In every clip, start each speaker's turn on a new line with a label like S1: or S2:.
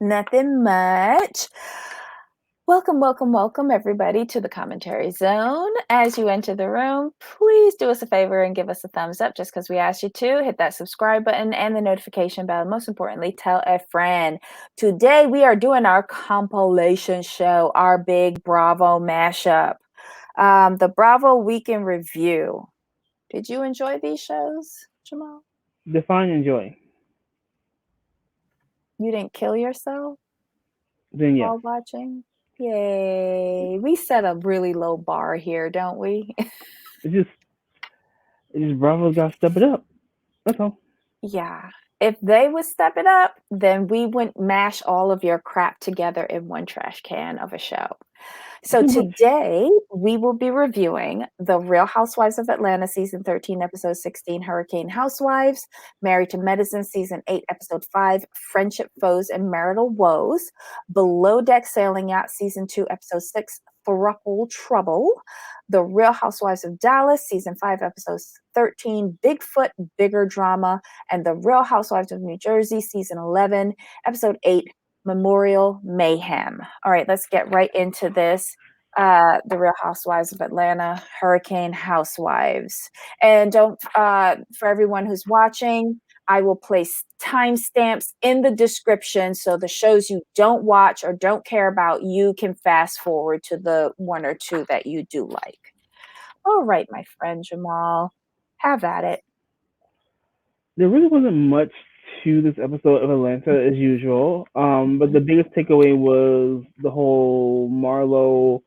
S1: Nothing much. Welcome, everybody, to the commentary zone. As you enter the room, please do us a favor and give us a thumbs up just because we asked you to. Hit that subscribe button and the notification bell. Most importantly, tell a friend. Today, we are doing our compilation show, our big Bravo mashup, the Bravo Week in Review. Did you enjoy these shows, Jamal?
S2: Define enjoy.
S1: You didn't kill yourself
S2: Then yes.
S1: while watching? Yay. We set a really low bar here, don't we?
S2: It's just Bravo's got to step it up. That's all.
S1: Yeah. If they would step it up, then we wouldn't mash all of your crap together in one trash can of a show. So today we will be reviewing The Real Housewives of Atlanta Season 13, Episode 16, Hurricane Housewives, Married to Medicine Season 8, Episode 5, Friendship Foes and Marital Woes, Below Deck Sailing Yacht Season 2, Episode 6, Throuple, The Real Housewives of Dallas Season 5, Episode 13, Bigfoot, Bigger Drama, and The Real Housewives of New Jersey Season 11, Episode 8, Memorial Mayhem. All right, let's get right into this. The Real Housewives of Atlanta, Hurricane Housewives. And don't, for everyone who's watching, I will place timestamps in the description so the shows you don't watch or don't care about, you can fast forward to the one or two that you do like. All right, my friend Jamal, have at it.
S2: There really wasn't much to this episode of Atlanta as usual. But the biggest takeaway was the whole Marlo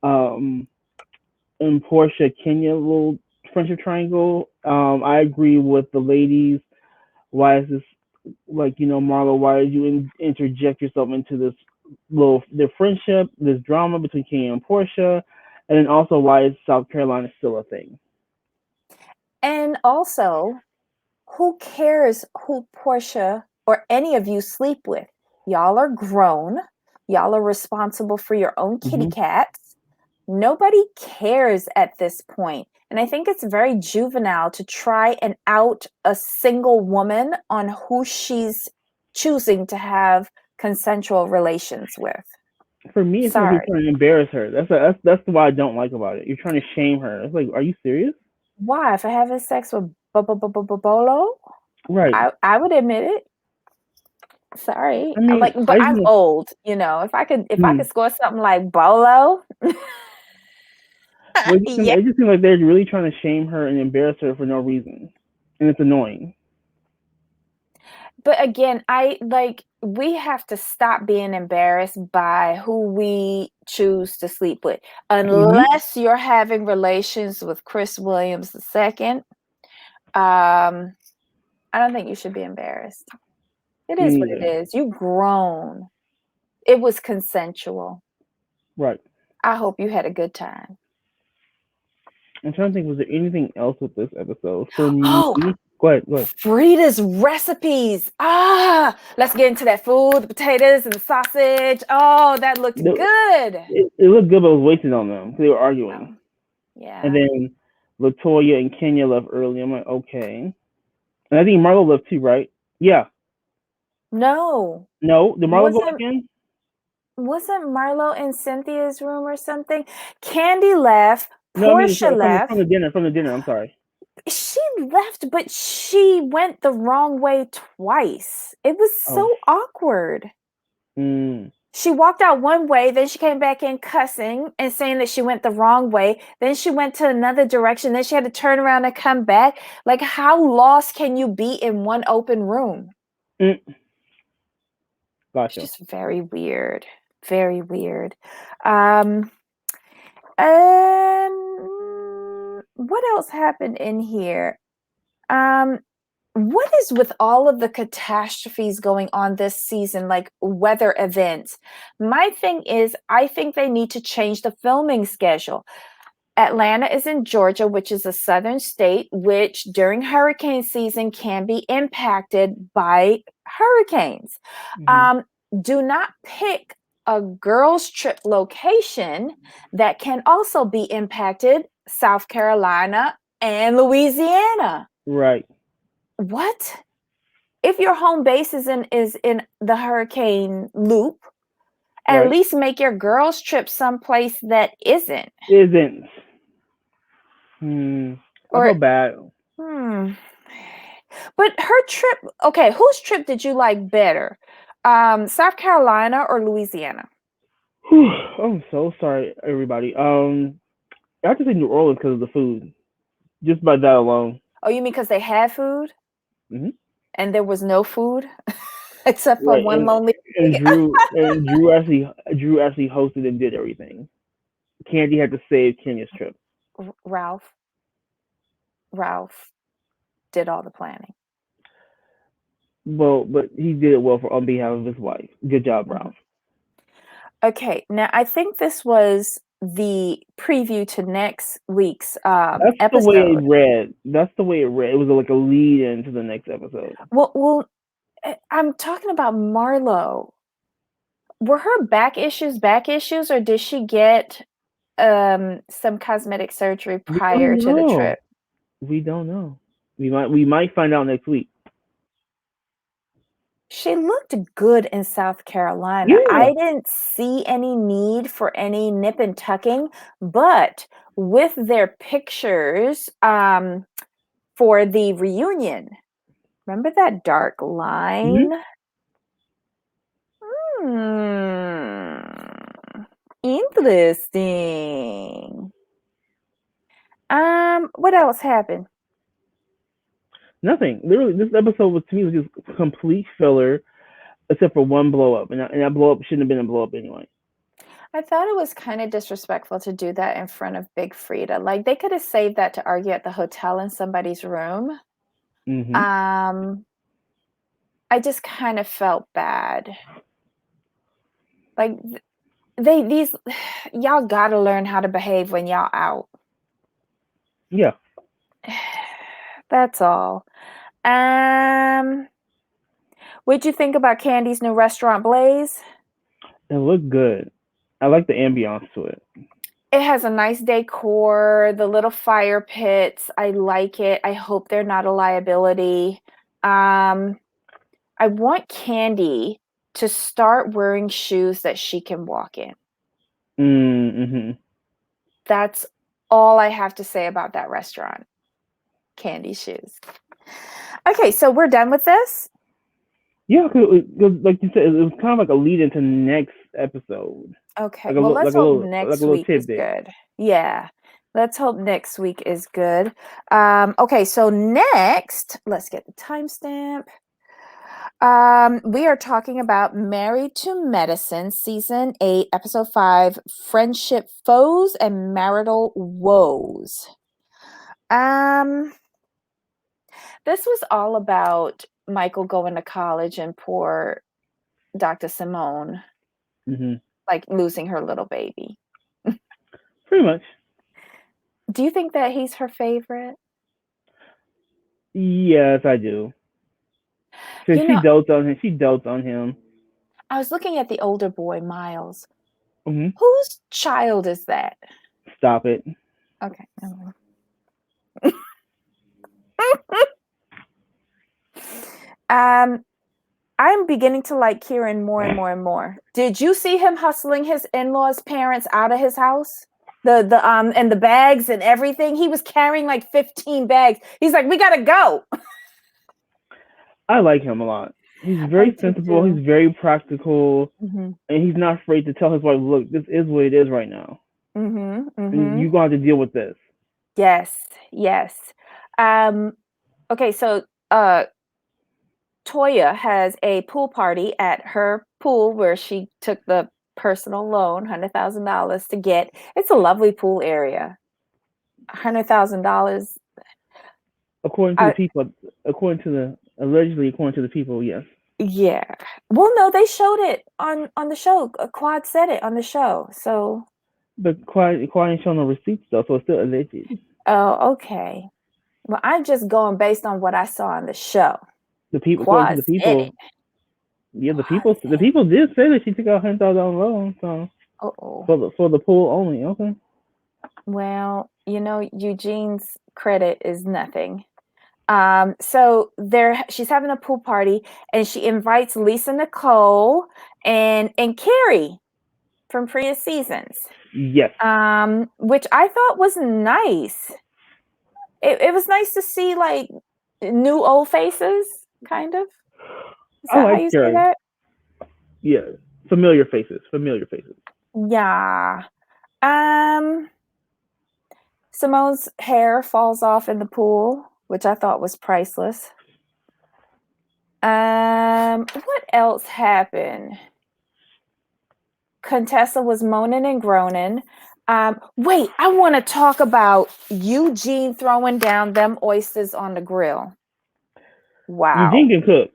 S2: and Portia Kenya little friendship triangle. I agree with the ladies. Why is this Marlo? Why did you interject yourself into this their friendship, this drama between Kenya and Portia, and then also why is South Carolina still a thing?
S1: And also, who cares who Portia or any of you sleep with? Y'all are grown. Y'all are responsible for your own kitty cats. Nobody cares at this point. And I think it's very juvenile to try and out a single woman on who she's choosing to have consensual relations with.
S2: For me, it's like you're trying to embarrass her. That's why I don't like about it. You're trying to shame her. It's like, are you serious?
S1: Why? For having sex with Bolo?
S2: Right.
S1: I would admit it. Sorry.
S2: I mean,
S1: but I'm old, If I could score something like Bolo.
S2: It just seems like they're really trying to shame her and embarrass her for no reason. And it's annoying.
S1: But again, we have to stop being embarrassed by who we choose to sleep with. Unless you're having relations with Chris Williams II. I don't think you should be embarrassed. It is what it is. You grown. It was consensual.
S2: Right.
S1: I hope you had a good time.
S2: I'm trying to think, was there anything else with this episode? For me, go ahead.
S1: Frida's recipes. Let's get into that food, the potatoes and the sausage. Oh, that looked good.
S2: It looked good, but it was wasted on them. They were arguing.
S1: Yeah.
S2: And then Latoya and Kenya left early. I'm like, okay. And I think Marlo left too, right? Yeah.
S1: No.
S2: Did Marlo go again?
S1: Wasn't Marlo in Cynthia's room or something? Candy left. Portia left.
S2: From the dinner, I'm sorry.
S1: She left, but she went the wrong way twice. It was so awkward. She walked out one way, then she came back in cussing and saying that she went the wrong way. Then she went to another direction. Then she had to turn around and come back. Like, how lost can you be in one open room?
S2: Gotcha.
S1: It's just very weird. Very weird. What else happened in here? What is with all of the catastrophes going on this season, like weather events? My thing is, I think they need to change the filming schedule. Atlanta is in Georgia, which is a southern state, which during hurricane season can be impacted by hurricanes. Do not pick a girls' trip location that can also be impacted, South Carolina and Louisiana.
S2: Right.
S1: What? if your home base is in the hurricane loop, at
S2: Right.
S1: least make your girls trip someplace that isn't.
S2: Isn't. I
S1: Or
S2: feel bad.
S1: hmm. But her trip, okay, whose trip did you like better? South Carolina or Louisiana?
S2: I'm so sorry, everybody. I have to say New Orleans because of the food. Just by that alone.
S1: Oh, you mean because they had food
S2: Hmm.
S1: and there was no food except for
S2: Right,
S1: one lonely
S2: and
S1: pig?
S2: Drew actually hosted and did everything. Candy had to save Kenya's trip.
S1: Ralph, Ralph did all the planning.
S2: Well, but he did it well on behalf of his wife. Good job,
S1: Mhm.
S2: Ralph.
S1: Okay, now I think this was the preview to next week's
S2: That's the way it
S1: episode.
S2: read. That's the way it read. It was like a lead into the next episode.
S1: Well, I'm talking about Marlo. Were her back issues, or did she get some cosmetic surgery
S2: We
S1: prior
S2: don't
S1: to the
S2: know.
S1: trip?
S2: We don't know. We might find out next week.
S1: She looked good in South Carolina.
S2: Yeah.
S1: I didn't see any need for any nip and tucking, but with their pictures for the reunion, remember that dark
S2: Hmm.
S1: line? Hmm. Interesting. What else happened?
S2: Nothing. Literally, this episode was to me was just complete filler, except for one blow up, and that blow up shouldn't have been a blow up anyway.
S1: I thought it was kind of disrespectful to do that in front of Big Frida. Like they could have saved that to argue at the hotel in somebody's room.
S2: Hmm.
S1: Um, I just kind of felt bad. Like these y'all got to learn how to behave when y'all out.
S2: Yeah,
S1: That's all. Um, what'd you think about Candy's new restaurant, Blaze?
S2: it looked good. I like the ambiance to it.
S1: It has a nice decor, the little fire pits. I like it. I hope they're not a liability. Um, I want Candy to start wearing shoes that she can walk in.
S2: Mm-hmm.
S1: That's all I have to say about that restaurant. Candy shoes. Okay, so we're done with this.
S2: Yeah, cause, like you said, it was kind of like a lead into next episode,
S1: Okay,
S2: like a
S1: well,
S2: little,
S1: let's hope
S2: like a
S1: next
S2: little
S1: week is
S2: tidbit.
S1: good. Yeah, let's hope next week is good. Okay, so next, let's get the timestamp. We are talking about Married to Medicine, Season 8, Episode 5, Friendship Foes and Marital Woes. This was all about Michael going to college and poor Dr. Simone,
S2: Hmm.
S1: like losing her little baby.
S2: Pretty much.
S1: Do you think that he's her favorite?
S2: Yes, I do. Cause
S1: You
S2: she
S1: know,
S2: dotes on him. She dotes on him.
S1: I was looking at the older boy, Miles.
S2: Hmm.
S1: Whose child is that?
S2: Stop it.
S1: Okay. Never mind. Um, I'm beginning to like Kieran more and more and more. Did you see him hustling his in-laws' parents out of his house? The and the bags and everything. He was carrying like 15 bags. He's like, we gotta go.
S2: I like him a lot. He's
S1: I
S2: very
S1: do
S2: sensible.
S1: too.
S2: He's very practical,
S1: Mm-hmm.
S2: and he's not afraid to tell his wife, "Look, this is what it is right now,
S1: Mm-hmm.
S2: and
S1: Mm-hmm.
S2: you gonna have to deal with this."
S1: Yes. Yes. Um, okay, so Toya has a pool party at her pool where she took the personal loan, $100,000 to get. It's a lovely pool area. $100,000.
S2: According to the people, according to the people, yes.
S1: Yeah. Well, no, they showed it on the show. Quad said it on the show. So,
S2: But Quiet ain't showing no receipts though, so it's still alleged.
S1: oh, okay. Well, I'm just going based on what I saw on the show.
S2: The people, according to
S1: Quad
S2: the
S1: said it.
S2: people, yeah,
S1: Quad
S2: the
S1: said it.
S2: people did say that she took out $100,000 loan, so
S1: Uh-oh.
S2: for the pool only. Okay.
S1: Well, Eugene's credit is nothing. So she's having a pool party, and she invites Lisa Nicole and Carrie from previous seasons.
S2: Yes.
S1: Which I thought was nice. It was nice to see like new old faces, kind of. Is
S2: I
S1: that how
S2: like
S1: you say
S2: Carrie.
S1: that?
S2: Yeah. Familiar faces. Familiar faces.
S1: Yeah. Um, Simone's hair falls off in the pool, which I thought was priceless. What else happened? Contessa was moaning and groaning. Wait, I want to talk about Eugene throwing down them oysters on the grill.
S2: Eugene
S1: Wow.
S2: can cook.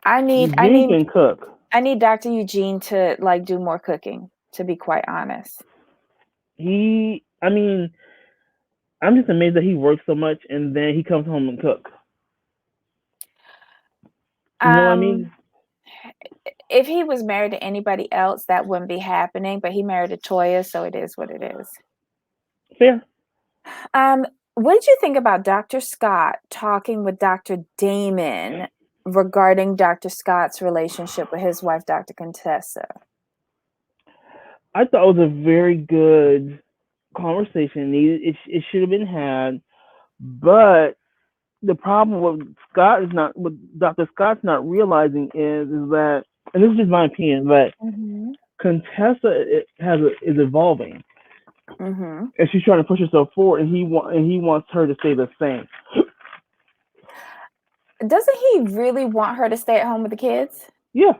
S1: I need I
S2: Eugene
S1: need
S2: can cook.
S1: I need Dr. Eugene to like do more cooking, to be quite honest.
S2: I mean, I'm just amazed that he works so much and then he comes home and cooks. You know what I mean?
S1: Um if he was married to anybody else, that wouldn't be happening, but he married a Toya, so it is what it is.
S2: Fair.
S1: What did you think about Dr. Scott talking with Dr. Damon regarding Dr. Scott's relationship with his wife, Dr. Contessa?
S2: I thought it was a very good conversation. It should have been had, but the problem with Dr. Scott's not realizing is that, and this is just my opinion, but
S1: Mm-hmm.
S2: Contessa is evolving,
S1: Mm-hmm.
S2: and she's trying to push herself forward, and he wants her to stay the same.
S1: Doesn't he really want her to stay at home with the kids?
S2: Yeah,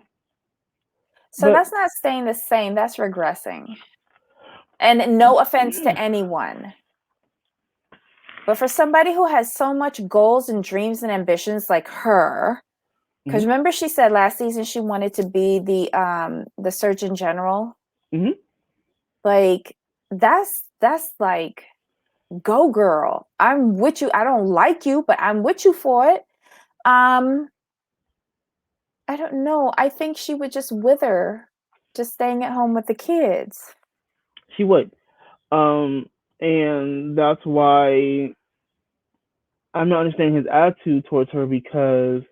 S1: So
S2: but
S1: that's not staying the same, that's regressing. And no offense to anyone. But for somebody who has so much goals and dreams and ambitions like her, because
S2: mm-hmm.
S1: remember she said last season she wanted to be the Surgeon General.
S2: Mm-hmm.
S1: Like that's like, go girl. I'm with you. I don't like you, but I'm with you for it. I don't know. I think she would just wither just staying at home with the kids.
S2: She would, and that's why I'm not understanding his attitude towards her, because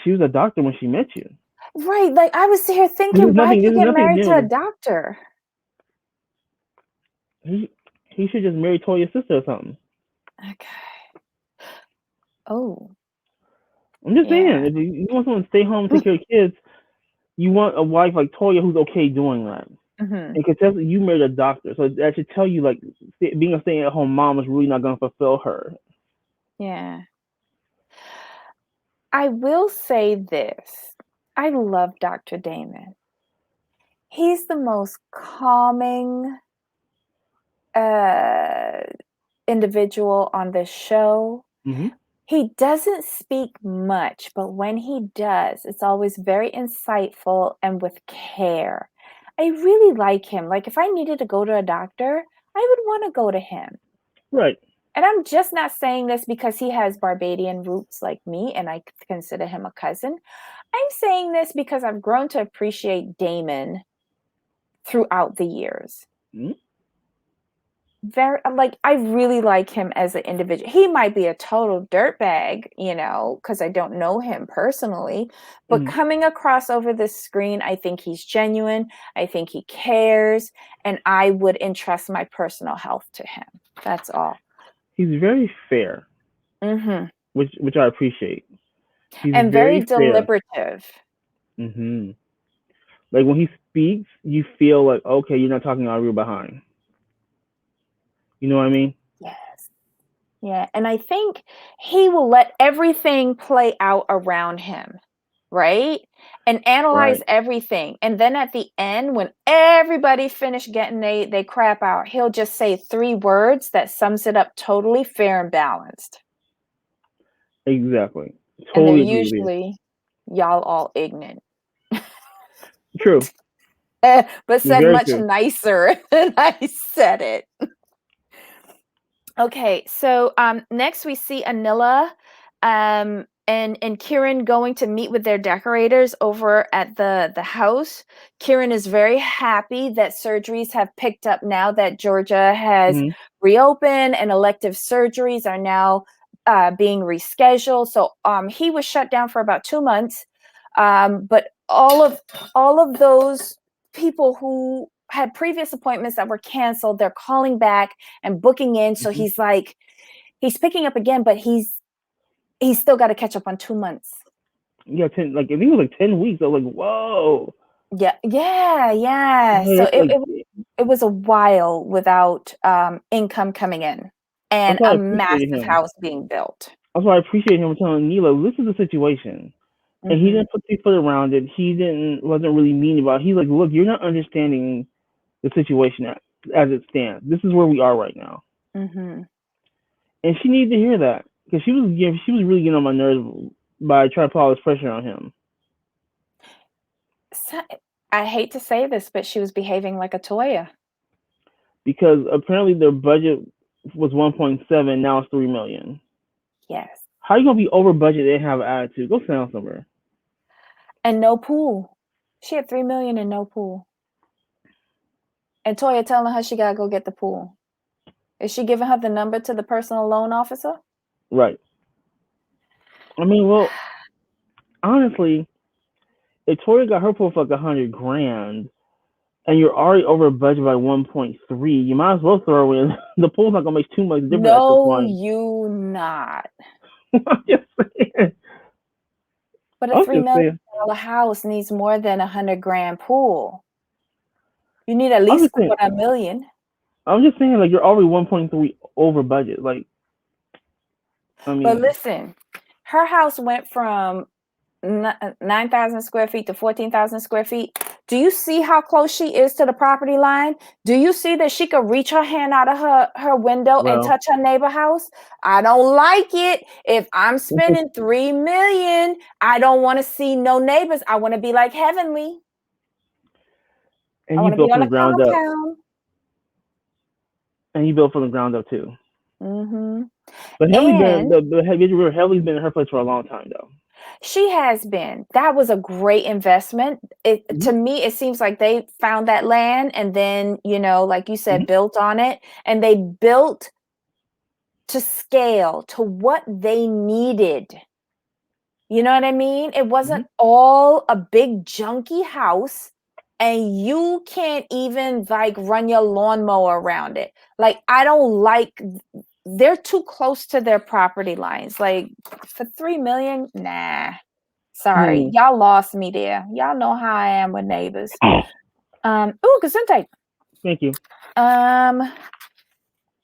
S2: she was a doctor when she met you.
S1: Right. Like I was here
S2: This is
S1: thinking, why'd
S2: nothing.
S1: you
S2: This is
S1: get
S2: nothing
S1: married to a
S2: new.
S1: doctor?
S2: He should just marry Toya's sister or something.
S1: Okay. Oh,
S2: I'm just
S1: yeah.
S2: saying, if you want someone to stay home and take care of kids, you want a wife like Toya who's okay doing that.
S1: Mm-hmm.
S2: And Contessa, you married a doctor, so that should tell you like being a stay-at-home mom is really not going to fulfill her.
S1: Yeah. I will say this. I love Dr. Damon. He's the most calming uh individual on this show.
S2: Mm-hmm.
S1: He doesn't speak much, but when he does, it's always very insightful and with care. I really like him. Like if I needed to go to a doctor, I would want to go to him.
S2: Right.
S1: And I'm just not saying this because he has Barbadian roots like me and I consider him a cousin. I'm saying this because I've grown to appreciate Damon throughout the years.
S2: Mm-hmm.
S1: Very like I really like him as an individual. He might be a total dirtbag, because I don't know him personally, but
S2: Mm-hmm.
S1: coming across over the screen, I think he's genuine. I think he cares, and I would entrust my personal health to him. That's all.
S2: He's very fair,
S1: Mm-hmm.
S2: which I appreciate. He's
S1: And very
S2: very fair.
S1: deliberative.
S2: Mm-hmm. Like when he speaks, you feel like, okay, you're not talking out of your behind. You know what I mean?
S1: Yes. Yeah. And I think he will let everything play out around him, right? And analyze
S2: Right.
S1: everything. And then at the end, when everybody finished getting they crap out, he'll just say 3 words that sums it up totally fair and balanced.
S2: Exactly.
S1: And they're
S2: Totally agree with you.
S1: usually y'all all ignorant.
S2: True.
S1: But said
S2: Very
S1: much
S2: true.
S1: nicer than I said it. Okay, so next we see Anila. and Kieran going to meet with their decorators over at the house. Kieran is very happy that surgeries have picked up now that Georgia has
S2: Mm-hmm.
S1: reopened and elective surgeries are now being rescheduled. So he was shut down for about 2 months. But all of those people who had previous appointments that were canceled, they're calling back and booking in. So
S2: Mm-hmm.
S1: he's like, he's picking up again, but he's still got to catch up on 2 months.
S2: Yeah, 10. Like I think it was like 10 weeks. I was like, whoa.
S1: Yeah. So
S2: That's like
S1: it was a while without income coming in
S2: that's
S1: and
S2: why I
S1: a
S2: appreciated
S1: massive
S2: him.
S1: house being built.
S2: That's why I appreciate him telling Neela, this is the situation. And he
S1: Mm-hmm.
S2: didn't put 3 foot around it. He wasn't really mean about it. He's like, look, you're not understanding the situation as it stands. This is where we are right now.
S1: Mm-hmm.
S2: And she needed to hear that because she was really getting on my nerves by trying to put all this pressure on him.
S1: So, I hate to say this, but she was behaving like a Toya.
S2: Because apparently their budget was 1.7, now it's 3 million.
S1: Yes.
S2: How are you gonna be over budget and have an attitude? Go sit down somewhere.
S1: And no pool. She had 3 million and no pool. And Toya telling her she gotta go get the pool. Is she giving her the number to the personal loan officer?
S2: Right. I mean, well, honestly, if Tori got her pool for like 100 grand, and you're already over budget by 1.3, you might as well throw in the pool's not gonna make too much difference at this
S1: No,
S2: point.
S1: you not.
S2: I'm just saying.
S1: But a
S2: I'm
S1: $3
S2: just
S1: million
S2: saying.
S1: house needs more than 100 grand pool. You need at
S2: I'm
S1: least
S2: just saying.
S1: $250,000.
S2: I'm just saying, like you're already 1.3 over budget. Like, I
S1: But
S2: mean,
S1: listen, her house went from 9,000 square feet to 14,000 square feet. Do you see how close she is to the property line? Do you see that she could reach her hand out of her window and
S2: well,
S1: touch her neighbor house? I don't like it. If I'm spending 3 million, I don't want to see no neighbors. I want to be like Heavenly. I
S2: and you
S1: want to be
S2: built
S1: on
S2: from the
S1: the
S2: ground up,
S1: compound.
S2: and you built from the ground up too.
S1: Mm-hmm.
S2: But
S1: And
S2: Heavely's been in her place for a long time though.
S1: she has been. That was a great investment.
S2: Mm-hmm.
S1: To me, it seems like they found that land and then, like you said,
S2: Mm-hmm.
S1: built on it. And they built to scale to what they needed. You know what I mean? It wasn't all a big junky house and you can't even like run your lawnmower around it. Like, I don't like, they're too close to their property lines. Like, for 3 million, nah. Sorry,
S2: Mm-hmm.
S1: y'all lost me there. Y'all know how I am with neighbors. Ooh, gesundheit.
S2: Thank you.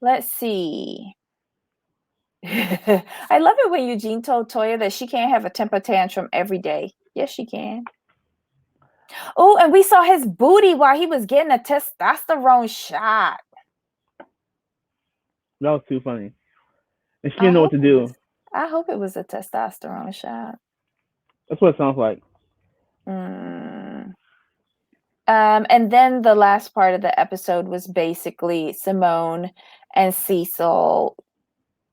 S1: Let's see. I love it when Eugene told Toya that she can't have a temper tantrum every day. Yes, she can. Oh, and we saw his booty while he was getting a testosterone shot.
S2: That was too funny. And she didn't know what to do.
S1: I hope it was a testosterone shot.
S2: That's what it sounds like.
S1: And then the last part of the episode was basically Simone and Cecil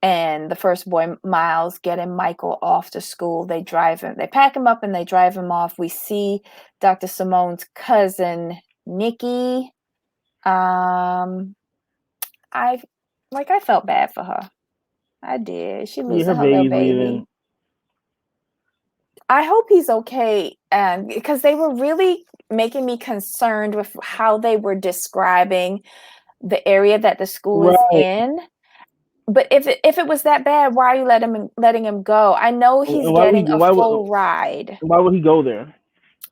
S1: and the first boy Miles getting Michael off to school. They pack him up and they drive him off. We see Dr. Simone's cousin Nikki. I felt bad for her. I did. She losing
S2: Her
S1: her little
S2: baby's
S1: baby.
S2: leaving.
S1: I hope he's okay, because they were really making me concerned with how they were describing the area that the school is in. But if it was that bad, why are you letting him go? I know he's getting a full ride.
S2: Why would he go there?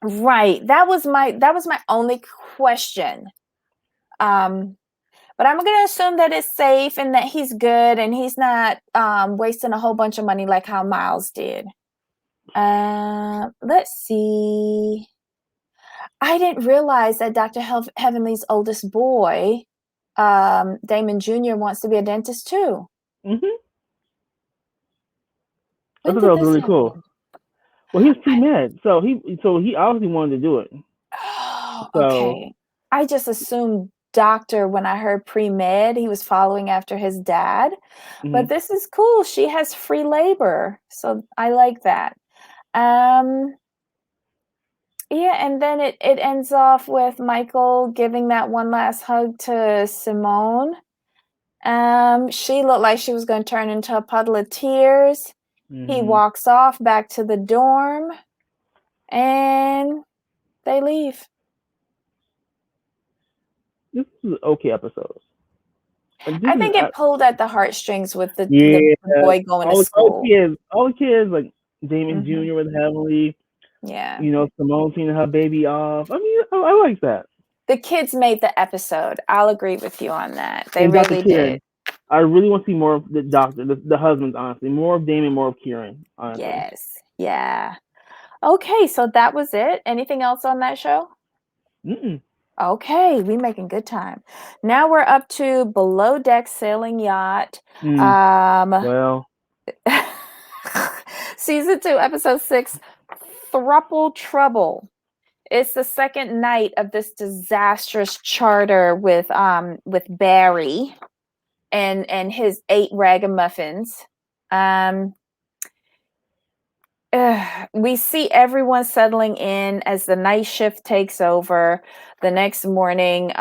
S1: Right. That was my only question. But I'm gonna assume that it's safe and that he's good and he's not wasting a whole bunch of money like how Miles did. Let's see. I didn't realize that Dr. Heavenly's oldest boy, Damon Jr., wants to be a dentist too.
S2: Mm-hmm. I
S1: When
S2: thought
S1: did
S2: that was
S1: this
S2: really
S1: happen?
S2: cool. Well, he was pre-med, so he obviously wanted to do it.
S1: Oh,
S2: So,
S1: okay. I just assumed doctor when I heard pre-med. He was following after his dad.
S2: Mm-hmm.
S1: But this is cool. She has free labor. So I like that. Um, yeah, and then it ends off with Michael giving that one last hug to Simone. She looked like she was going to turn into a puddle of tears. He
S2: Mm-hmm.
S1: walks off back to the dorm, and they leave.
S2: This is an okay episode. Like, this
S1: I
S2: is
S1: think it pulled at the heartstrings with the
S2: yeah.
S1: boy going to
S2: All
S1: school.
S2: the kids like Damon
S1: Mhm.
S2: Jr. with Heavenly.
S1: Yeah.
S2: You know, Simone seeing her baby off. I mean, I like that.
S1: The kids made the episode. I'll agree with you on that. They
S2: And Dr.
S1: really did.
S2: Kieran. I really want to see more of the doctor, the husbands, honestly. More of Damon, more of Kieran, honestly.
S1: Yes. Yeah. Okay, so that was it. Anything else on that show?
S2: Mm-mm.
S1: Okay, we making good time. Now we're up to Below Deck Sailing Yacht.
S2: Well,
S1: Season 2, episode 6, Throuple Trouble. It's the second night of this disastrous charter with Barry and his 8 ragamuffins. We see everyone settling in as the night shift takes over. The next morning,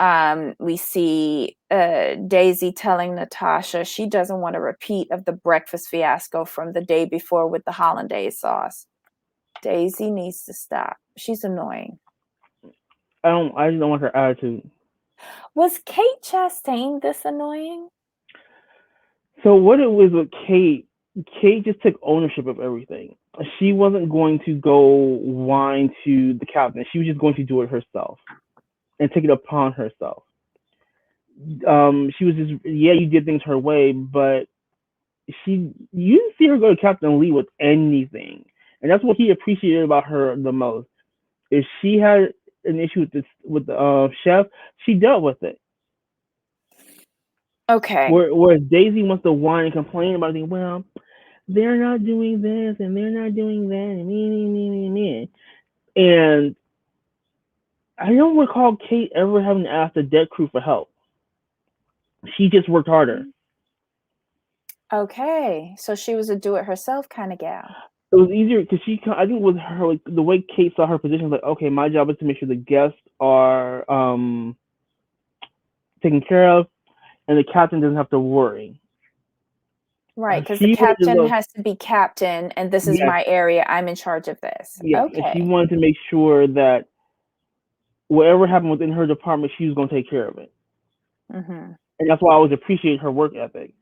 S1: we see Daisy telling Natasha she doesn't want a repeat of the breakfast fiasco from the day before with the hollandaise sauce. Daisy needs to stop. She's annoying.
S2: I just don't want her attitude.
S1: Was Kate Chastain this annoying?
S2: So what it was with Kate just took ownership of everything. She wasn't going to go whine to the captain. She was just going to do it herself and take it upon herself. She was just, yeah, you did things her way, but you didn't see her go to Captain Lee with anything. And that's what he appreciated about her the most. If she had an issue with the chef, she dealt with it.
S1: Okay.
S2: Whereas Daisy wants to whine and complain about it. Well, they're not doing this and they're not doing that and me. And I don't recall Kate ever having asked the deck crew for help. She just worked harder.
S1: Okay, so she was a do-it-herself kind of gal.
S2: It was easier because I think with her, like the way Kate saw her position, like, okay, my job is to make sure the guests are taken care of, and the captain doesn't have to worry.
S1: Right, because the captain has to be captain, and this is my area. I'm in charge of this.
S2: Yeah,
S1: okay.
S2: And she wanted to make sure that whatever happened within her department, she was going to take care of it.
S1: Mm-hmm.
S2: And that's why I always appreciate her work ethic.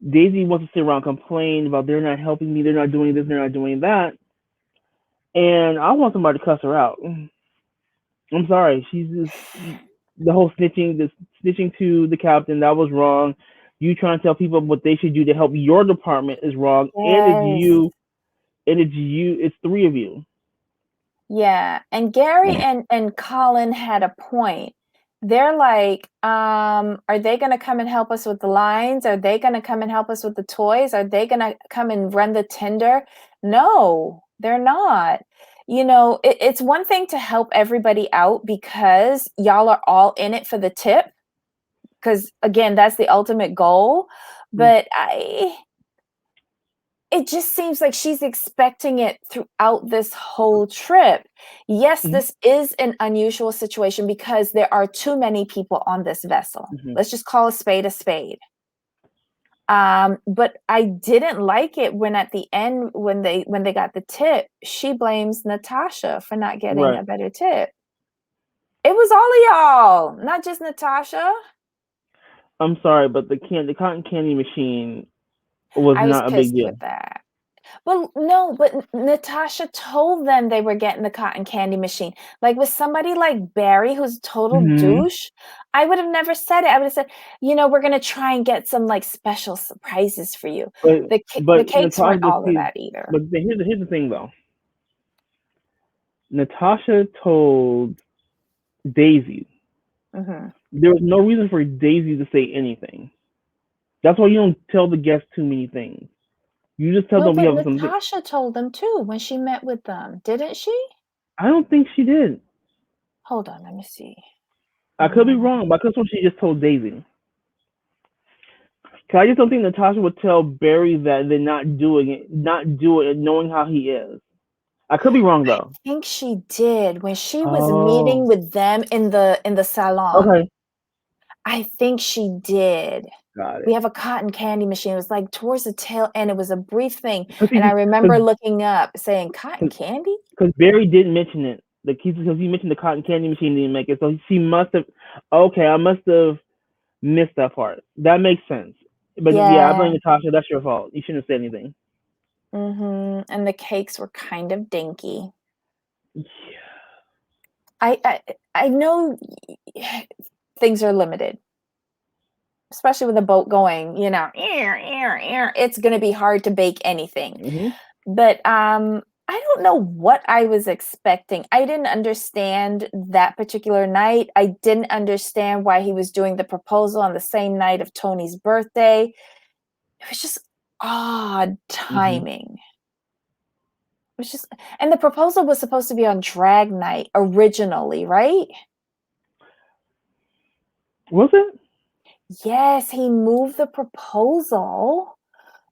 S2: Daisy wants to sit around and complain about they're not helping me, they're not doing this, they're not doing that. And I want somebody to cuss her out. I'm sorry. She's just the whole snitching to the captain, that was wrong. You trying to tell people what they should do to help your department is wrong.
S1: Yes.
S2: And it's 3 of you.
S1: Yeah. And Gary and Colin had a point. They're like, are they going to come and help us with the lines? Are they going to come and help us with the toys? Are they going to come and run the tender? No, they're not. You know, it's one thing to help everybody out because y'all are all in it for the tip. Because again, that's the ultimate goal. But it just seems like she's expecting it throughout this whole trip. Yes, this is an unusual situation because there are too many people on this vessel. Let's just call a spade a spade. But I didn't like it when at the end, when they got the tip, she blames Natasha for not getting a better tip. It was all of y'all, not just Natasha.
S2: I'm sorry, but the cotton candy machine was not a big deal.
S1: With that. Well, no, but Natasha told them they were getting the cotton candy machine. Like with somebody like Barry, who's a total douche, I would have never said it. I would have said, you know, we're going to try and get some like special surprises for you.
S2: But
S1: the cakes weren't all of that either.
S2: But here's the thing, though. Natasha told Daisy. There was no reason for Daisy to say anything. That's why you don't tell the guests too many things. You just tell them we have something.
S1: Natasha told them too when she met with them, didn't she?
S2: I don't think she did.
S1: Hold on, let me see.
S2: I could be wrong, but that's what she just told Daisy. Cause I just don't think Natasha would tell Barry that they're not doing it, knowing how he is. I could be wrong though.
S1: I think she did when she was
S2: Oh,
S1: meeting with them in the salon.
S2: okay,
S1: I think she did.
S2: got
S1: We
S2: it.
S1: have a cotton candy machine. It was like towards the tail end. It was a brief thing, and I
S2: Because
S1: remember looking up saying, "Cotton candy?"
S2: Barry didn't mention it. Because he mentioned the cotton candy machine didn't make it, so she must have. Okay, I must have missed that part. That makes sense. But yeah, I
S1: Yeah.
S2: blame Natasha. That's your fault. You shouldn't have said anything.
S1: And the cakes were kind of dinky.
S2: Yeah.
S1: I know things are limited, especially with a boat going, it's gonna be hard to bake anything.
S2: Hmm.
S1: But, I don't know what I was expecting. I didn't understand that particular night. I didn't understand why he was doing the proposal on the same night of Tony's birthday. It was just odd
S2: Hmm.
S1: timing. It was just and the proposal was supposed to be on drag night originally, right?
S2: Was it?
S1: Yes, he moved the proposal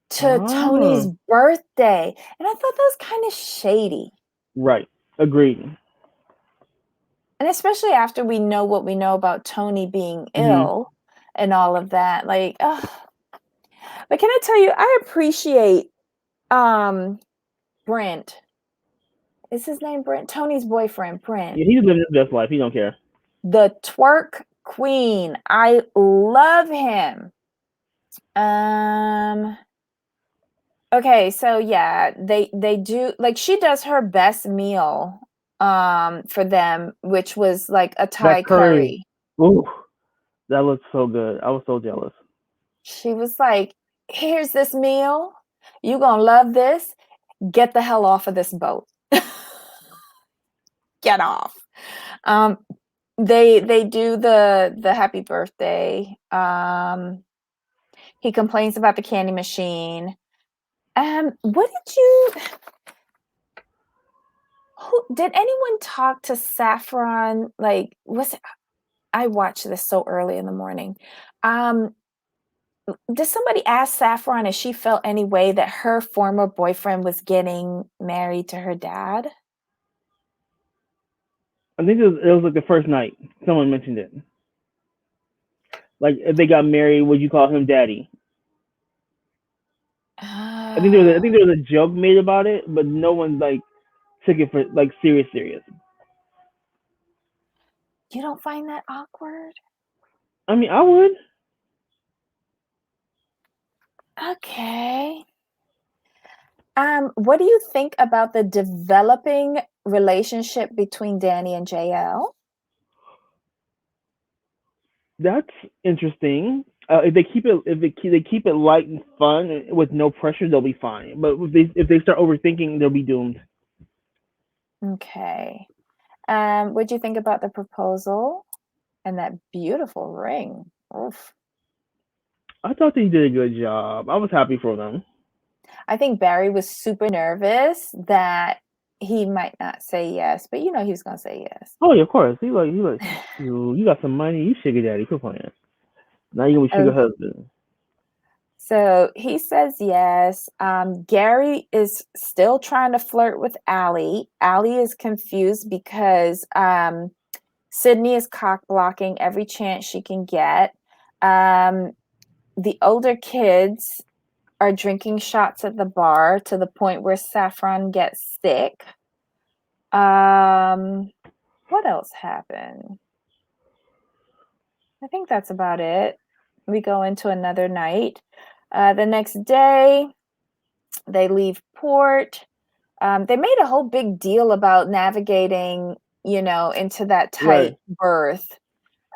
S1: to Tony's
S2: Ah,
S1: birthday, and I thought that was kinda shady.
S2: right. Agreed.
S1: And especially after we know what we know about Tony being
S2: Hmm.
S1: ill and all of that, like, ugh. But can I tell you, I appreciate, um, Brent. Is his name Brent? Tony's boyfriend, Brent.
S2: Yeah, he's living his best life. He don't care.
S1: The twerk queen. I love him. Um, okay, so yeah, they do like she does her best meal for them, which was like a
S2: That
S1: Thai
S2: curry.
S1: curry.
S2: Ooh, that looks so good. I was so jealous.
S1: She was like, "Here's this meal. You gonna love this. Get the hell off of this boat. Get off." Um, they do the happy birthday. He complains about the candy machine. What did you who did anyone talk to Saffron? Like, was I watched this so early in the morning. Um, did somebody ask Saffron if she felt any way that her former boyfriend was getting married to her dad?
S2: I think it was like the first night. Someone mentioned it. Like if they got married, would you call him daddy? I think
S1: Oh,
S2: there was a joke made about it, but no one like took it for like serious.
S1: you don't find that awkward?
S2: I mean, I would.
S1: Okay. What do you think about the developing relationship between Danny and JL?
S2: That's interesting. They keep it light and fun with no pressure, they'll be fine. But if they start overthinking, they'll be doomed.
S1: Okay. What'd you think about the proposal and that beautiful ring? Oof.
S2: I thought they did a good job. I was happy for them.
S1: I think Barry was super nervous that he might not say yes, but he was gonna say yes.
S2: Oh yeah, of course. He like you got some money. You sugar daddy. Quit playing. Now you gonna be sugar
S1: Oh,
S2: husband.
S1: so he says yes. Gary is still trying to flirt with Allie. Allie is confused because Sydney is cock blocking every chance she can get. Um, the older kids are drinking shots at the bar to the point where Saffron gets sick. Um, what else happened? I think that's about it. We go into another night. The next day, they leave port. They made a whole big deal about navigating, into that tight
S2: Right.
S1: berth.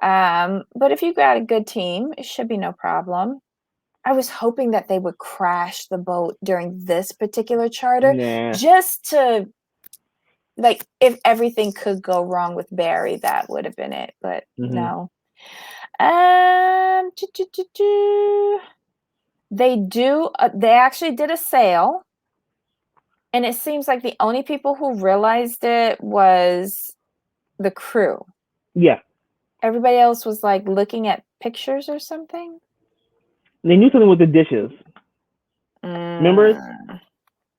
S1: But if you got a good team, it should be no problem. I was hoping that they would crash the boat during this particular charter
S2: Nah.
S1: just to like if everything could go wrong with Barry, that would have been it. But
S2: Mhm.
S1: no. Choo, choo, choo, choo. They actually did a sale, and it seems like the only people who realized it was the crew.
S2: Yeah.
S1: Everybody else was like looking at pictures or something.
S2: They knew something with the dishes. Remember?
S1: Mm.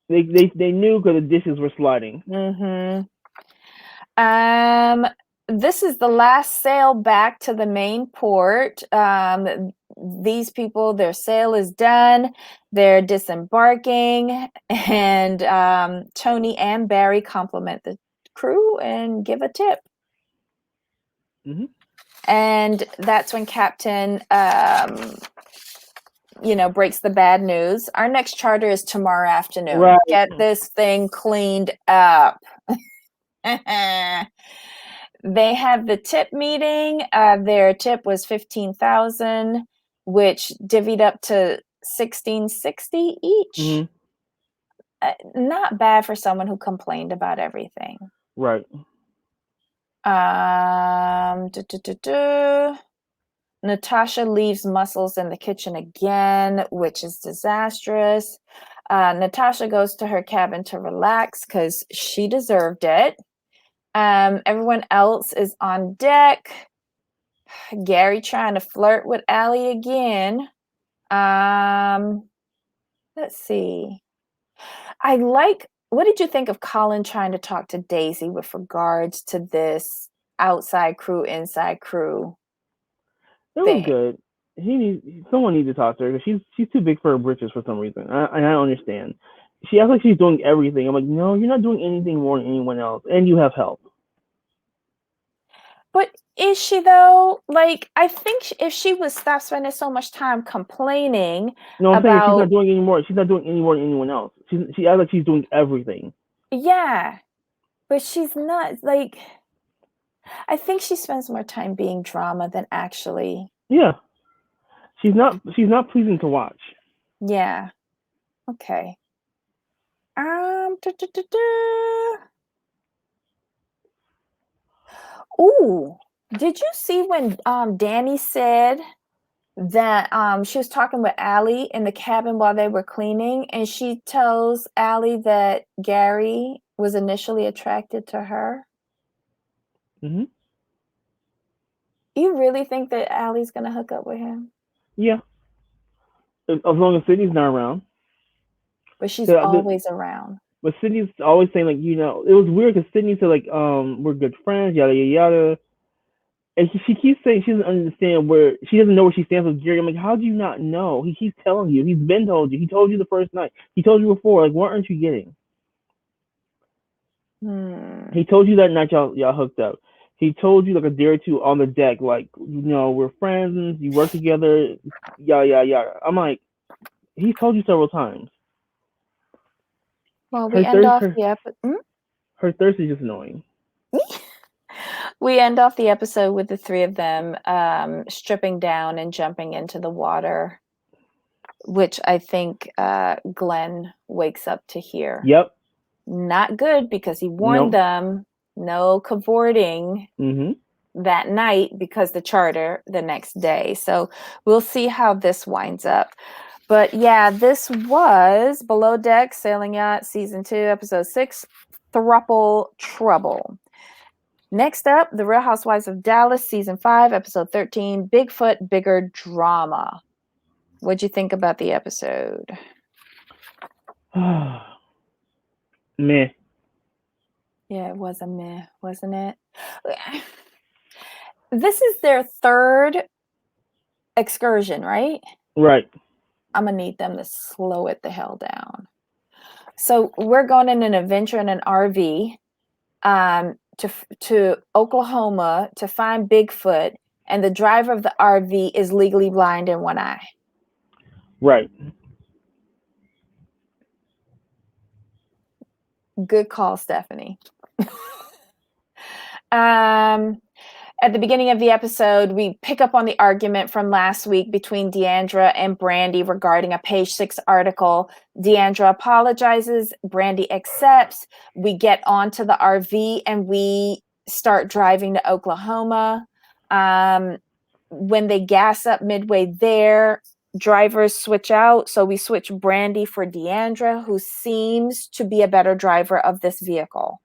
S2: They knew because the dishes were sliding.
S1: Mm-hmm. This is the last sail back to the main port. These people, their sail is done. They're disembarking, and Tony and Barry compliment the crew and give a tip.
S2: Mm-hmm.
S1: And that's when Captain, breaks the bad news. Our next charter is tomorrow afternoon.
S2: Right.
S1: Get this thing cleaned up. They have the tip meeting. Their tip was 15,000, which divvied up to 1660 each.
S2: Mm-hmm.
S1: Not bad for someone who complained about everything.
S2: Right.
S1: Natasha leaves Muscles in the kitchen again, which is disastrous. Natasha goes to her cabin to relax because she deserved it. Everyone else is on deck. Gary trying to flirt with Allie again. Let's see. What did you think of Colin trying to talk to Daisy with regards to this outside crew, inside crew
S2: It was
S1: thing?
S2: good. Someone needs to talk to her because she's too big for her britches for some reason. I don't understand. She acts like she's doing everything. I'm like, no, you're not doing anything more than anyone else, and you have help.
S1: But is she though? Like, I think if she would stop spending so much time complaining
S2: No, I'm saying she's not
S1: about,
S2: doing any more. She's not doing any more than anyone else. She acts like she's doing everything.
S1: yeah, but she's not. Like, I think she spends more time being drama than actually.
S2: Yeah, she's not pleasing to watch.
S1: Yeah. Okay. Ooh, did you see when Danny said that she was talking with Allie in the cabin while they were cleaning, and she tells Allie that Gary was initially attracted to her?
S2: Mm-hmm.
S1: You really think that Allie's gonna hook up with him?
S2: Yeah, as long as Sydney's not around.
S1: But she's always around.
S2: But Sydney's always saying like, it was weird because Sydney said like, we're good friends, yada yada yada, and she keeps saying she doesn't understand she doesn't know where she stands with Gary. I'm like, how do you not know? He keeps telling you. He's been told you. He told you the first night. He told you before. Like, what aren't you getting? He told you that night y'all hooked up. He told you like a day or two on the deck, like, we're friends, you work together, yada yada yada. I'm like, he's told you several times.
S1: Well, we end off the episode.
S2: Her thirst is just annoying.
S1: We end off the episode with the three of them stripping down and jumping into the water, which I think Glenn wakes up to hear.
S2: Yep.
S1: Not good, because he warned them no cavorting that night because the charter the next day. So we'll see how this winds up. But yeah, this was Below Deck Sailing Yacht Season 2, Episode 6, Throuple Trouble. Next up, The Real Housewives of Dallas, Season 5, Episode 13, Bigfoot, Bigger Drama. What'd you think about the episode?
S2: Meh.
S1: Yeah, it was a meh, wasn't it? This is their third excursion, right?
S2: Right.
S1: I'm going to need them to slow it the hell down. So we're going in an adventure in an RV to Oklahoma to find Bigfoot, and the driver of the RV is legally blind in one eye.
S2: Right.
S1: Good call, Stephanie. At the beginning of the episode, we pick up on the argument from last week between Deandra and Brandy regarding a Page 6 article. Deandra apologizes, Brandy accepts. We get onto the RV and we start driving to Oklahoma. When they gas up midway there, drivers switch out. So we switch Brandy for Deandra, who seems to be a better driver of this vehicle.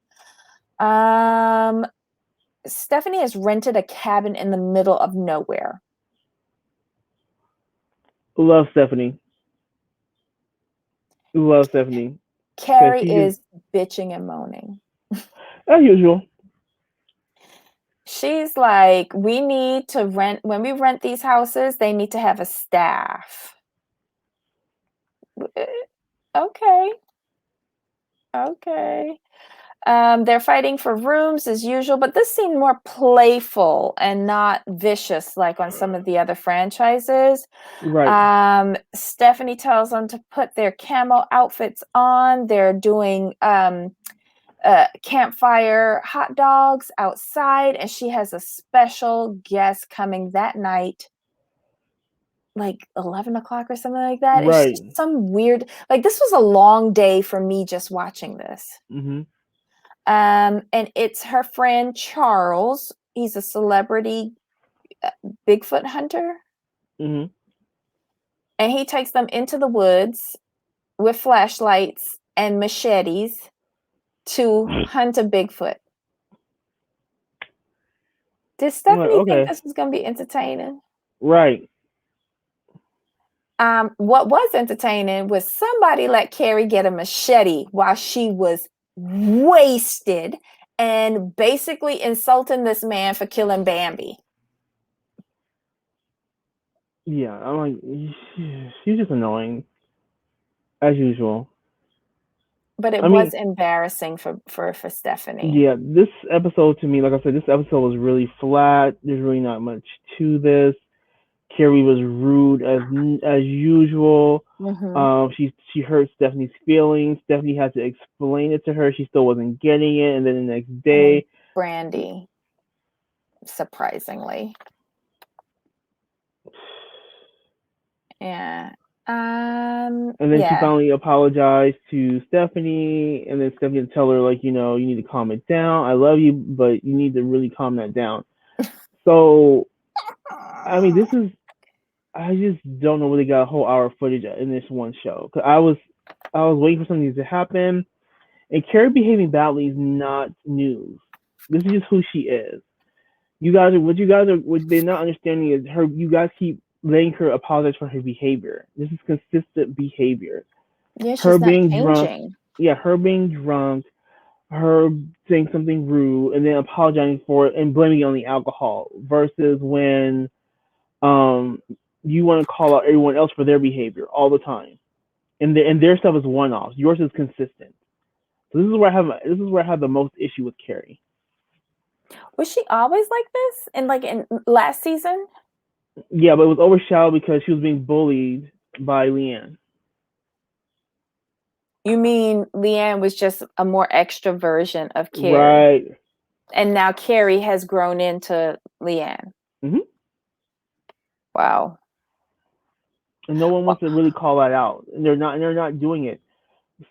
S1: Stephanie has rented a cabin in the middle of nowhere.
S2: Love Stephanie. Love Stephanie. Because
S1: Carrie
S2: she just,
S1: is bitching and moaning.
S2: as usual.
S1: She's like, we need to rent, when we rent these houses, they need to have a staff. Okay. Okay. They're fighting for rooms as usual, but this seemed more playful and not vicious like on some of the other franchises.
S2: Right.
S1: Stephanie tells them to put their camo outfits on. They're doing campfire hot dogs outside, and she has a special guest coming that night, like 11 o'clock or something like that. It's
S2: Right.
S1: just some weird, like, this was a long day for me just watching this.
S2: Mm-hmm.
S1: And it's her friend Charles. He's a celebrity Bigfoot hunter.
S2: Mm-hmm.
S1: And he takes them into the woods with flashlights and machetes to hunt a Bigfoot. Did
S2: Like,
S1: Stephanie think
S2: okay.
S1: this was going to be entertaining?
S2: Right.
S1: What was entertaining was somebody let Carrie get a machete while she was wasted and basically insulting this man for killing Bambi.
S2: Yeah, I'm like, she's just annoying, as usual.
S1: But it
S2: I mean,
S1: was embarrassing for Stephanie.
S2: yeah, this episode to me, like I said, this episode was really flat. There's really not much to this. Carrie was rude as usual.
S1: Mm-hmm.
S2: She hurt Stephanie's feelings. Stephanie had to explain it to her. She still wasn't getting it, and then the next
S1: And then
S2: day,
S1: Brandy, surprisingly. Yeah.
S2: and then she
S1: Yeah.
S2: finally apologized to Stephanie, and then Stephanie had to tell her like, you know, you need to calm it down. I love you, but you need to really calm that down. So, I mean, this is I just don't know where they got a whole hour of footage in this one show. Cause I was waiting for something to happen, and Carrie behaving badly is not news. This is just who she is. What they're not understanding is her. You guys keep letting her apologize for her behavior. This is consistent behavior.
S1: Yeah,
S2: Her
S1: she's not
S2: being drunk,
S1: changing.
S2: yeah, her being drunk, her saying something rude, and then apologizing for it and blaming it on the alcohol. Versus when um you want to call out everyone else for their behavior all the time, and their stuff is one offs. Yours is consistent. So this is where I have the most issue with Carrie.
S1: Was she always like this? And like in last season?
S2: Yeah, but it was overshadowed because she was being bullied by Leanne.
S1: You mean Leanne was just a more extra version of Carrie?
S2: Right.
S1: And now Carrie has grown into Leanne.
S2: Hmm.
S1: Wow.
S2: And no one wants to really call that out, and they're not doing it.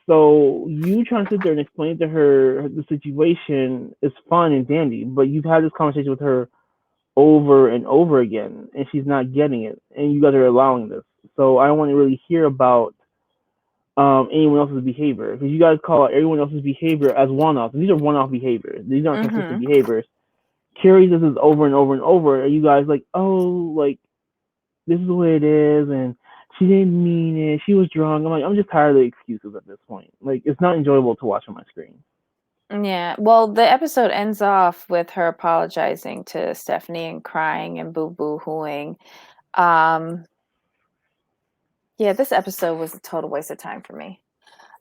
S2: So you trying to sit there and explain to her the situation is fine and dandy, but you've had this conversation with her over and over again, and she's not getting it, and you guys are allowing this. So I don't want to really hear about anyone else's behavior because you guys call out everyone else's behavior as one-offs, and these are one-off behaviors. These aren't consistent behaviors. Carrie does this over and over and over, and you guys like, oh, like this is the way it is, and she didn't mean it. She was drunk. I'm like, I'm just tired of the excuses at this point. Like, it's not enjoyable to watch on my screen.
S1: Yeah. Well, the episode ends off with her apologizing to Stephanie and crying and boo-boo-hooing. Yeah, this episode was a total waste of time for me.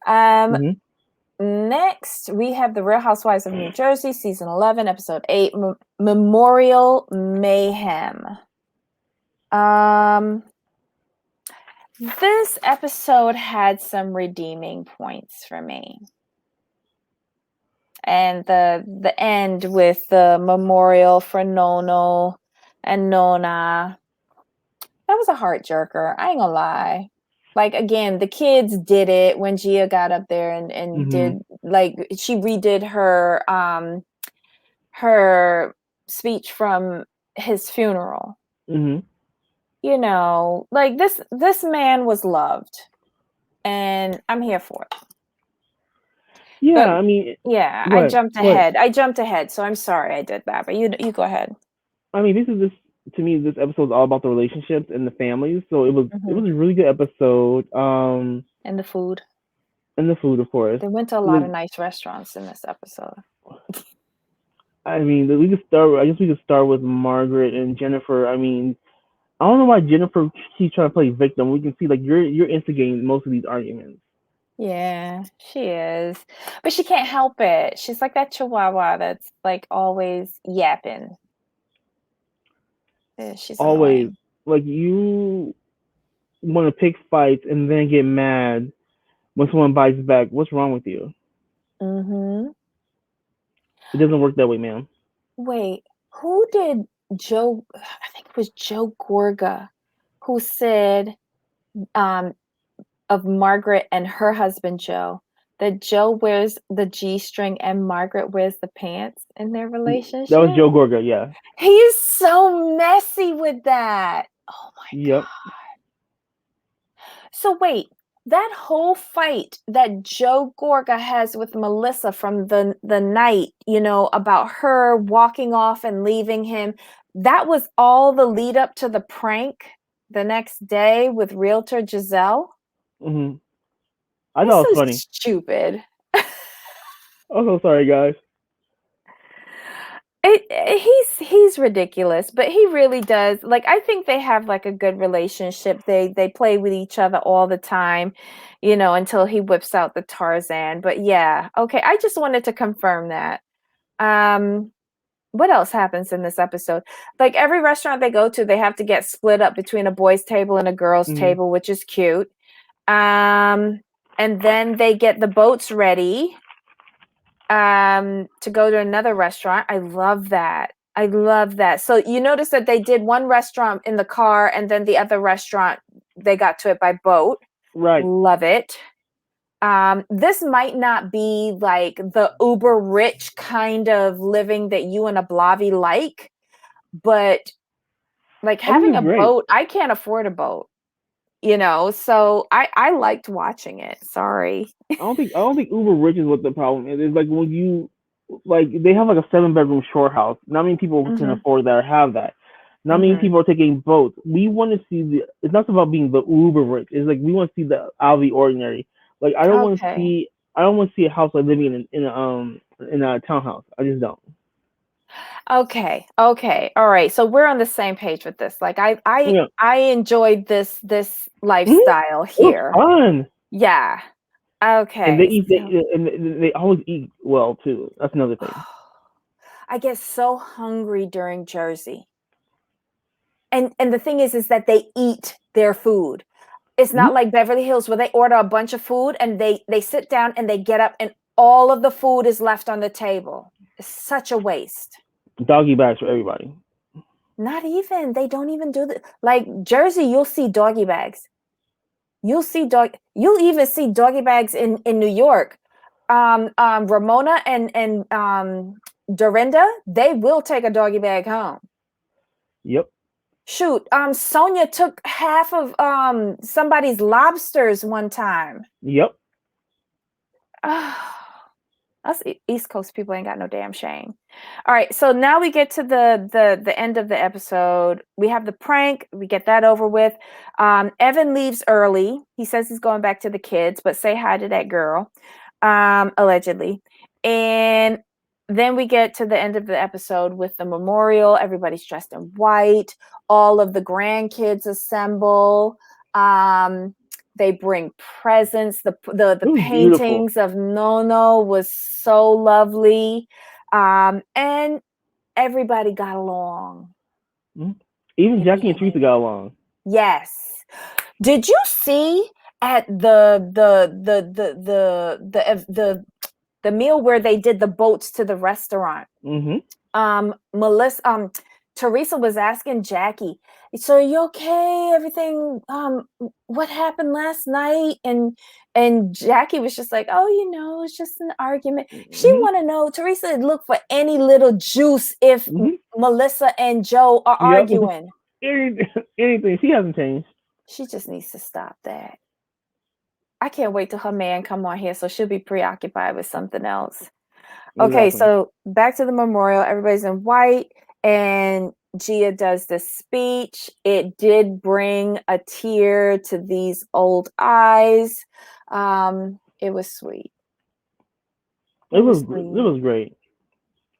S2: Mm-hmm.
S1: Next, we have The Real Housewives of New Jersey, season 11, episode 8, Memorial Mayhem. This episode had some redeeming points for me. And the end with the memorial for Nono and Nona, that was a heart jerker. I ain't gonna lie. Like, again, the kids did it when Gia got up there and
S2: Mm-hmm.
S1: did, like, she redid her speech from his funeral.
S2: Mm-hmm.
S1: You know, like, this man was loved, and I'm here for it.
S2: Yeah,
S1: But
S2: I mean,
S1: yeah,
S2: go ahead. Go ahead.
S1: I jumped ahead, so I'm sorry I did that, but you go ahead.
S2: I mean, this to me, this episode is all about the relationships and the families. So it
S1: Mhm.
S2: was a really good episode.
S1: And the food.
S2: And the food, of course.
S1: They went to a lot of
S2: Like,
S1: nice restaurants in this episode.
S2: I mean, we could start. I guess we could start with Margaret and Jennifer. I mean, I don't know why Jennifer she's trying to play victim. We can see like you're instigating most of these arguments.
S1: Yeah, she is. But she can't help it. She's like that chihuahua that's like always yapping. She's
S2: Always
S1: annoying.
S2: like you want to pick fights and then get mad when someone bites back. What's wrong with you?
S1: Mhm.
S2: It doesn't work that way, man.
S1: Wait, who did Joe I think it was Joe Gorga who said um of Margaret and her husband Joe that Joe wears the G-string and Margaret wears the pants in their
S2: That was
S1: relationship?
S2: Joe Gorga. Yeah.
S1: He is so messy with that. Oh my
S2: Yep.
S1: god. So wait, that whole fight that Joe Gorga has with Melissa from the night, about her walking off and leaving him, that was all the lead up to the prank the next day with realtor Giselle?
S2: Hmm. I
S1: It's
S2: thought it was
S1: so
S2: funny.
S1: stupid.
S2: I'm so sorry, guys.
S1: He's ridiculous, but he really does. Like, I think they have like a good relationship. They play with each other all the time, until he whips out the Tarzan. But yeah, okay. I just wanted to confirm that. Um, what else happens in this episode? Like every restaurant they go to, they have to get split up between a boys' table and a girls'
S2: Hmm.
S1: table, which is cute. And then they get the boats ready to go to another restaurant. I love that. I love that. So you notice that they did one restaurant in the car and then the other restaurant they got to it by boat.
S2: Right.
S1: Love it. This might not be like the uber rich kind of living that you and a Blavy like, but like
S2: I think
S1: having
S2: it's
S1: a
S2: great.
S1: boat, I can't afford a boat, so I liked watching it. Sorry.
S2: I don't think Uber rich is what the problem is. It's like when you like they have like a 7 bedroom shore house. Not many people can
S1: Mhm.
S2: afford that or have that. Not many
S1: Mhm.
S2: people are taking boats. We want to see the. It's not about being the uber rich. It's like we want to see the out of the ordinary. Like I don't want to
S1: Okay.
S2: see. I don't want to see a house like living in a townhouse. I just don't.
S1: Okay. Okay. All right. So we're on the same page with this. Like
S2: Yeah.
S1: I enjoyed this
S2: Mm-hmm.
S1: lifestyle
S2: It was
S1: here.
S2: fun.
S1: Yeah.
S2: And they
S1: Okay.
S2: eat.
S1: So
S2: They always eat well too. That's another thing.
S1: I get so hungry during Jersey. And the thing is that they eat their food. It's
S2: Mm-hmm.
S1: not like Beverly Hills where they order a bunch of food and they sit down and they get up and all of the food is left on the table. It's such a waste.
S2: Doggy bags for everybody.
S1: Not even. They don't even do the like Jersey, you'll see doggy bags. You'll even see doggy bags in New York. Ramona and Dorinda, they will take a doggy bag home.
S2: Yep.
S1: Shoot, Sonia took half of somebody's lobsters one time.
S2: Yep.
S1: Us East Coast people ain't got no damn shame. All right, so now we get to the end of the episode. We have the prank. We get that over with. Evan leaves early. He says he's going back to the kids, but say hi to that girl, allegedly. And then we get to the end of the episode with the memorial. Everybody's dressed in white. All of the grandkids assemble. They bring presents. The
S2: It was beautiful.
S1: paintings of Nono was so lovely. And everybody got along.
S2: Mm-hmm. Even
S1: In
S2: Jackie
S1: the
S2: and Teresa
S1: end.
S2: got along.
S1: Yes. Did you see at the meal where they did the boats to the restaurant?
S2: Mm-hmm.
S1: Teresa was asking Jackie, "So are you okay? Everything? What happened last night?" And Jackie was just like, "Oh, it's just an argument." She
S2: Mm-hmm.
S1: want to know. Teresa would look for any little juice if
S2: Mm-hmm.
S1: Melissa and Joe are
S2: Yep.
S1: arguing.
S2: Anything. She hasn't changed.
S1: She just needs to stop that. I can't wait till her man come on here, so she'll be preoccupied with something else. Okay,
S2: Exactly.
S1: so back to the memorial. Everybody's in white, and Gia does the speech. It did bring a tear to these old eyes. It was sweet.
S2: It
S1: It was
S2: was it
S1: sweet.
S2: was great.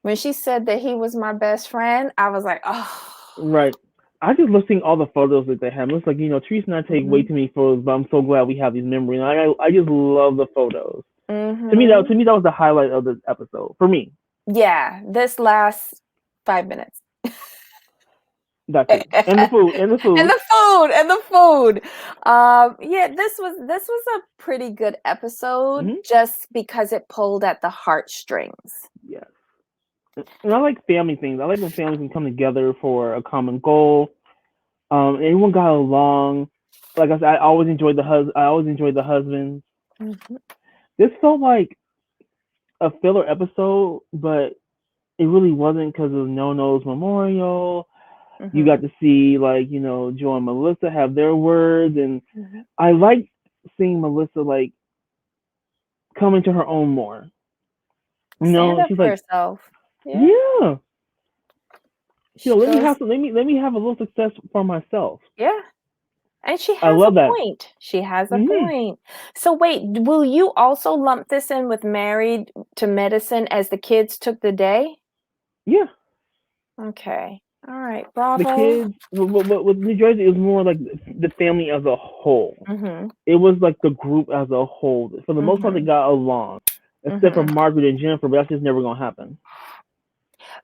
S1: When she said that he was my best friend, I was like, oh.
S2: Right. I just love seeing all the photos that they have. It looks like, Teresa and I take way
S1: Mm-hmm.
S2: too many photos, but I'm so glad we have these memories. I just love the photos.
S1: Mm-hmm.
S2: To me that was the highlight of the episode for me.
S1: Yeah, this last 5 minutes.
S2: That too, and the food, and the
S1: And
S2: food.
S1: the food. Yeah, this was a pretty good episode
S2: Hmm.
S1: just because it pulled at the heartstrings.
S2: Yes, and I like family things. I like when families can come together for a common goal. Everyone got along. Like I said, I always enjoyed I always enjoyed the husbands.
S1: Mm-hmm.
S2: This felt like a filler episode, but it really wasn't because of No No's memorial. You
S1: Mm-hmm.
S2: got to see Joe and Melissa have their words, and
S1: Mm-hmm.
S2: I liked seeing Melissa like come into her own more.
S1: Stand up
S2: She's
S1: for
S2: like,
S1: herself. Yeah.
S2: yeah,
S1: She
S2: let me
S1: goes,
S2: have let me have a little success for myself.
S1: yeah. And she
S2: I
S1: has a
S2: love that.
S1: point. She has a
S2: Hmm.
S1: point. So wait, will you also lump this in with Married to Medicine as the kids took the day?
S2: Yeah,
S1: Okay. All right.
S2: the
S1: Bravo.
S2: kids with New Jersey, it was more like the family as a whole.
S1: Mm-hmm.
S2: It was like the group as a whole. For the most part, they
S1: Mm-hmm.
S2: got along, except for
S1: Mm-hmm.
S2: Margaret and Jennifer. But that's just never gonna happen.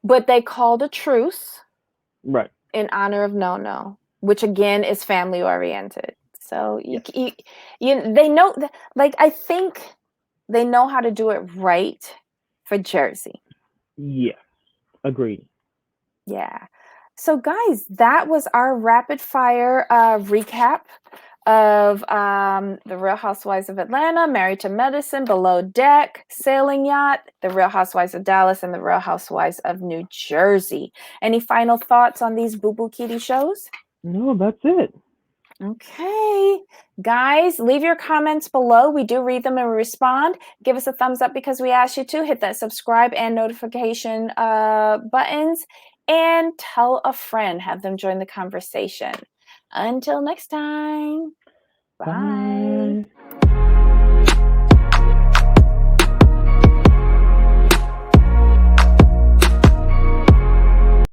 S1: But they called a truce
S2: Right.
S1: in honor of No No, which again is family oriented. So
S2: Yes.
S1: they know, like, I think they know how to do it right for Jersey.
S2: Yeah. Agreed.
S1: Yeah. So guys, that was our rapid fire recap of the Real Housewives of Atlanta, Married to Medicine, Below Deck, Sailing Yacht, the Real Housewives of Dallas, and the Real Housewives of New Jersey. Any final thoughts on these Boo Boo Kitty shows?
S2: No, that's it.
S1: Okay. Guys, leave your comments below. We do read them and respond. Give us a thumbs up because we asked you to. Hit that subscribe and notification buttons. And tell a friend. Have them join the conversation. Until next time. Bye.
S2: Bye.